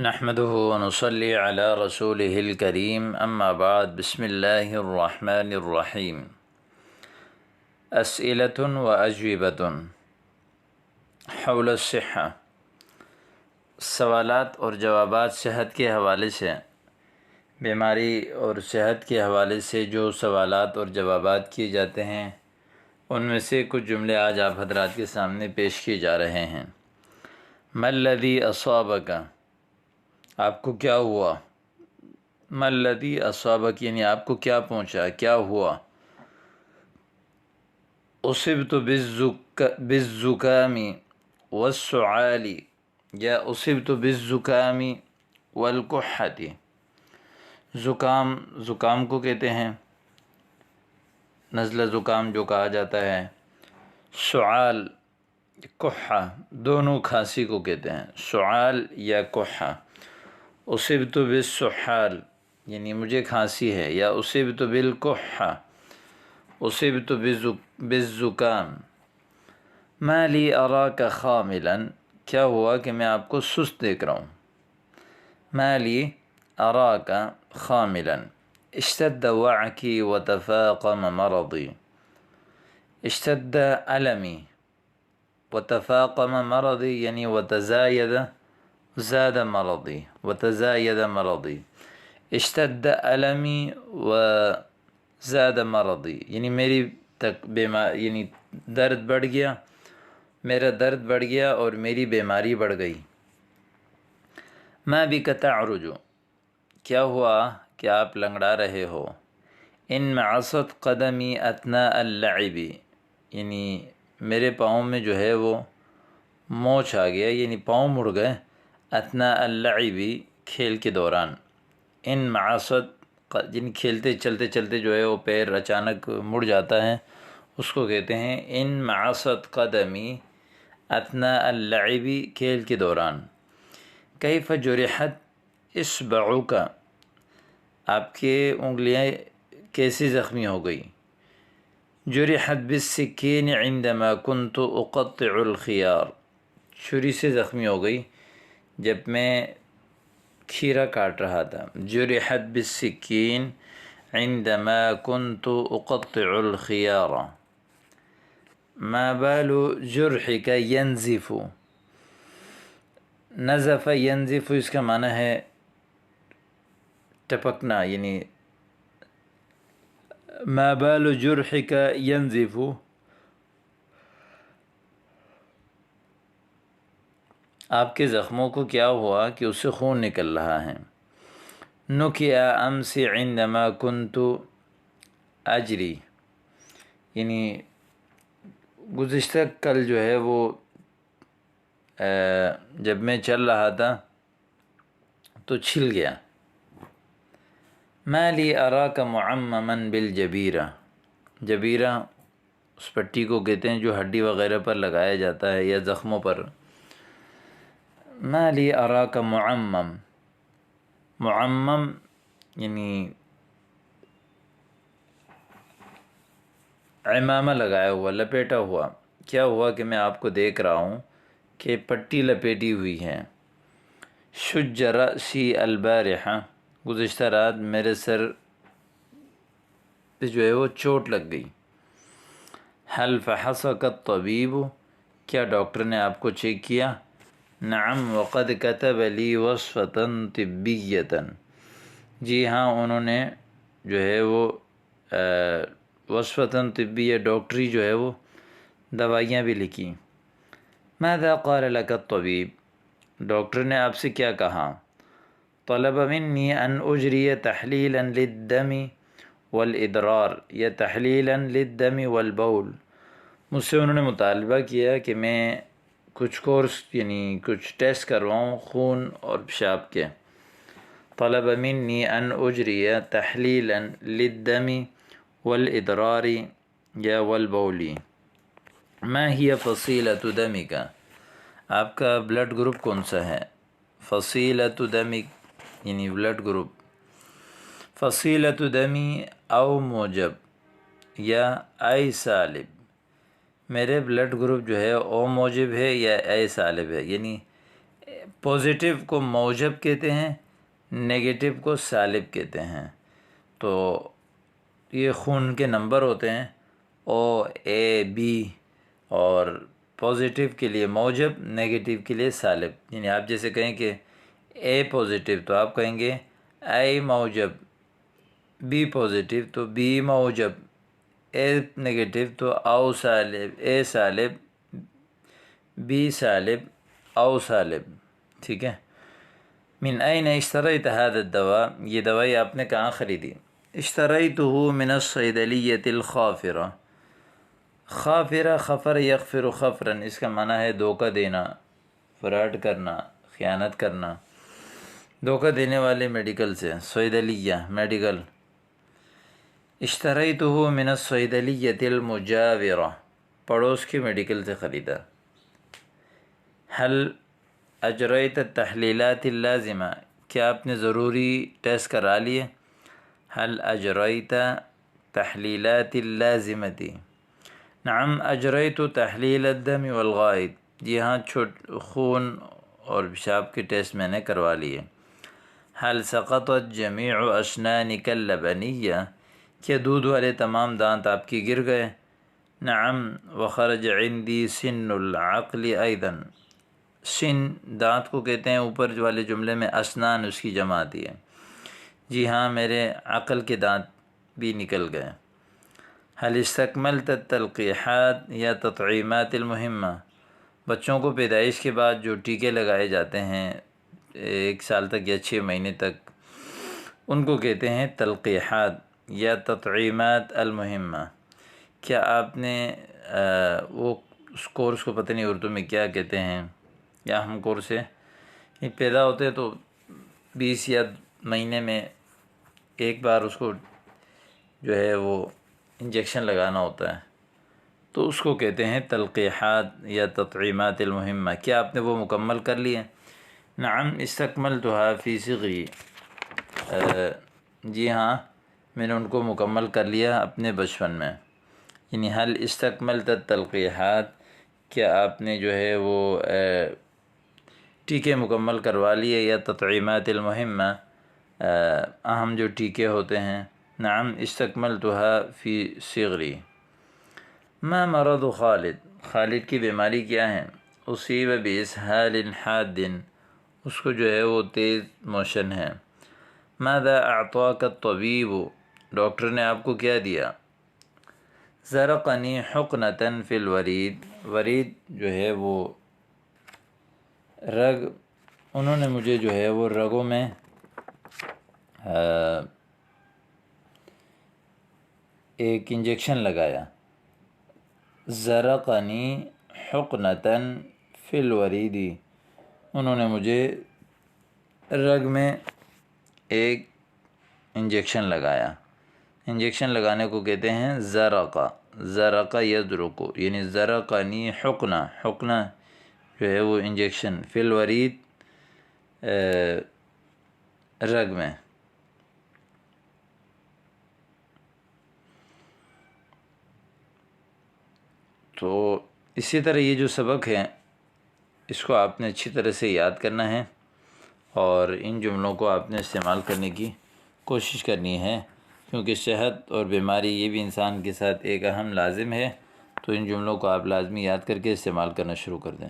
نحمده ونصلي على رسوله الكريم اما بعد بسم الله الرحمن الرحیم اسئلة واجوبة حول الصحة، سوالات اور جوابات صحت کے حوالے سے، بیماری اور صحت کے حوالے سے جو سوالات اور جوابات کیے جاتے ہیں ان میں سے کچھ جملے آج آپ حضرات کے سامنے پیش کیے جا رہے ہیں۔ ما الذی اصابک، آپ کو کیا ہوا؟ ما الذی اصابک یعنی آپ کو کیا پہنچا، کیا ہوا؟ اصبت بالزکام والسعال یا اصبت بالزکام والکحۃ، زکام کو کہتے ہیں، نزلہ زکام جو کہا جاتا ہے، سعال کحہ دونوں کھانسی کو کہتے ہیں، سعال یا کحہ۔ اصبت بالسحال یعنی مجھے کھانسی ہے، یا اصبت بالکحہ، اصبت بالزکام۔ ما لی اراک خاملا، کیا ہوا کہ میں آپ کو سست دیکھ رہا ہوں؟ ما لی اراک خاملا، اشتد وعکی وتفاقم مرضی، اشتد علمی وتفاقم مرضی یعنی زاد مرضی وتزاید مرضی، اشتد علمی وزاد مرضی یعنی میری یعنی درد بڑھ گیا، میرا درد بڑھ گیا اور میری بیماری بڑھ گئی۔ ما بک تعرج، کیا ہوا کہ آپ لنگڑا رہے ہو؟ انمعصت قدمی اثناء اللعب، یعنی میرے پاؤں میں جو ہے وہ موچ آ گیا، یعنی پاؤں مڑ گئے، اثناء اللعب کھیل کے دوران۔ انمعصت جن کھیلتے چلتے چلتے جو ہے وہ پیر اچانک مڑ جاتا ہے، اس کو کہتے ہیں انمعصت قدمی اثناء اللعب، کھیل کے دوران۔ کیف جرحت اصبعک، آپ کے انگلیاں کیسی زخمی ہو گئی؟ جرحت بالسکین عندما كنت اقطع الخيار، چھری سے زخمی ہو گئی جب میں کھیرا کاٹ رہا تھا۔ جرحت بالسکین عندما كنت اقطع الخيار۔ ما بال جرحك ينزف، نزف ينزف اس کا معنی ہے ٹپکنا، یعنی ما بال جرحك ينزف، آپ کے زخموں کو کیا ہوا کہ اس سے خون نکل رہا ہے۔ نکئ امس عندما كنت اجری، یعنی گزشتہ کل جو ہے وہ جب میں چل رہا تھا تو چھل گیا۔ ما لی اراک معمما بالجبیرہ، جبیرہ اس پٹی کو کہتے ہیں جو ہڈی وغیرہ پر لگایا جاتا ہے یا زخموں پر۔ ما لی اراک معمم، معمم یعنی عمامہ لگایا ہوا، لپیٹا ہوا، کیا ہوا کہ میں آپ کو دیکھ رہا ہوں کہ پٹی لپیٹی ہوئی ہے۔ شج رأسی البارحہ، گزشتہ رات میرے سر پہ جو ہے وہ چوٹ لگ گئی۔ حل فحصک الطبیب، کیا ڈاکٹر نے آپ کو چیک کیا؟ نعم وقد کتب لی وصفۃ طبیۃ، جی ہاں انہوں نے جو ہے وہ وصفۃ طبیہ ڈاکٹری جو ہے وہ دوائیاں بھی لکھی۔ ماذا قال لك الطبیب، ڈاکٹر نے آپ سے کیا کہا؟ طلب منی ان اجری تحلیلا للدم والادرار یا تحلیلا للدم والبول، مجھ سے انہوں نے مطالبہ کیا کہ میں کچھ کورس یعنی کچھ ٹیسٹ کرواؤں خون اور پیشاب کے۔ طلب منی ان اجری تحلیلا للدم والادرار یا والبول۔ ما ہی فصیلۃ دمک، آپ کا بلڈ گروپ کون سا ہے؟ فصیلۃ دمک یعنی بلڈ گروپ۔ فصیلۃ دمی او موجب یا اے سالب، میرے بلڈ گروپ جو ہے او موجب ہے یا اے سالب ہے، یعنی پازیٹیو کو موجب کہتے ہیں، نگیٹو کو سالب کہتے ہیں۔ تو یہ خون کے نمبر ہوتے ہیں، او اے بی، اور پازیٹیو کے لیے موجب، نگیٹو کے لیے سالب۔ یعنی آپ جیسے کہیں کہ اے پازیٹیو تو آپ کہیں گے اے موجب، بی پازیٹیو تو بی موجب، اے نگیٹو تو او سالب، اے سالب، بی سالب، او سالب، ٹھیک ہے۔ من این اشتریت هذا الدواء، یہ دوائی آپ نے کہاں خریدی؟ اشتریته من الصیدلیۃ الخافرہ۔ خافرہ، خفر یغفر خفرا، اس کا معنی ہے دھوکہ دینا، فراڈ کرنا، خیانت کرنا، دھوکہ دینے والے میڈیکل سے، صیدلیہ میڈیکل۔ اشتریته من الصیدلیۃ المجاورہ، پڑوس کے میڈیکل سے خریدا۔ حل اجریت التحلیلات اللازمہ، کیا آپ نے ضروری ٹیسٹ کرا لیے؟ حل اجریت تحلیلات اللازمتی، نعم اجریت تحلیل الدم والغائط، جی ہاں خون اور پیشاب کے ٹیسٹ میں نے کروا لیے۔ حل سقطت جمیع اسنانک اللبنیہ، کیا دودھ والے تمام دانت آپ کی گر گئے؟ نعم وخرج عندی سن العقل ایضا، سن دانت کو کہتے ہیں اوپر والے جملے میں، اسنان اس کی جمع آتی ہے، جی ہاں میرے عقل کے دانت بھی نکل گئے۔ حل استکملت التلقیحات یا تطعیمات المہمہ، بچوں کو پیدائش کے بعد جو ٹیکے لگائے جاتے ہیں 1 سال تک یا 6 مہینے تک، ان کو کہتے ہیں تلقیحات یا تطعیمات المہمہ۔ کیا آپ نے وہ اس کورس کو پتہ نہیں اردو میں کیا کہتے ہیں، یا اہم کورس ہے، یہ پیدا ہوتے تو 20 یا مہینے میں ایک بار اس کو جو ہے وہ انجیکشن لگانا ہوتا ہے، تو اس کو کہتے ہیں تلقیحات یا تطعیمات المہمہ۔ کیا آپ نے وہ مکمل کر لیے؟ نعم استکملتها فی صغری، جی ہاں میں نے ان کو مکمل کر لیا اپنے بچپن میں۔ یعنی حل استکملت التلقیحات، کیا آپ نے جو ہے وہ ٹیکے مکمل کروا لیے، یا تطعیمات المہمہ، اہم جو ٹیکے ہوتے ہیں۔ نعم استکملتها فی صغری۔ ما مرض خالد، خالد کی بیماری کیا ہے؟ اصیب باسہال حاد، اس کو جو ہے وہ تیز موشن ہے۔ ماذا اعطاک الطبیب، ڈاکٹر نے آپ کو کیا دیا؟ زرقنی حقنۃ فی الورید، ورید جو ہے وہ رگ، انہوں نے مجھے جو ہے وہ رگوں میں ایک انجیکشن لگایا۔ زرقنی حقنۃ فی الورید، انہوں نے مجھے رگ میں ایک انجیکشن لگایا۔ انجیکشن لگانے کو کہتے ہیں زرقہ، زرقہ یزرق، یعنی زرقنی حقنہ، حقنہ جو ہے وہ انجیکشن، فی الورید رگ میں۔ تو اسی طرح یہ جو سبق ہے اس کو آپ نے اچھی طرح سے یاد کرنا ہے، اور ان جملوں کو آپ نے استعمال کرنے کی کوشش کرنی ہے، کیونکہ صحت اور بیماری یہ بھی انسان کے ساتھ ایک اہم لازم ہے۔ تو ان جملوں کو آپ لازمی یاد کر کے استعمال کرنا شروع کر دیں۔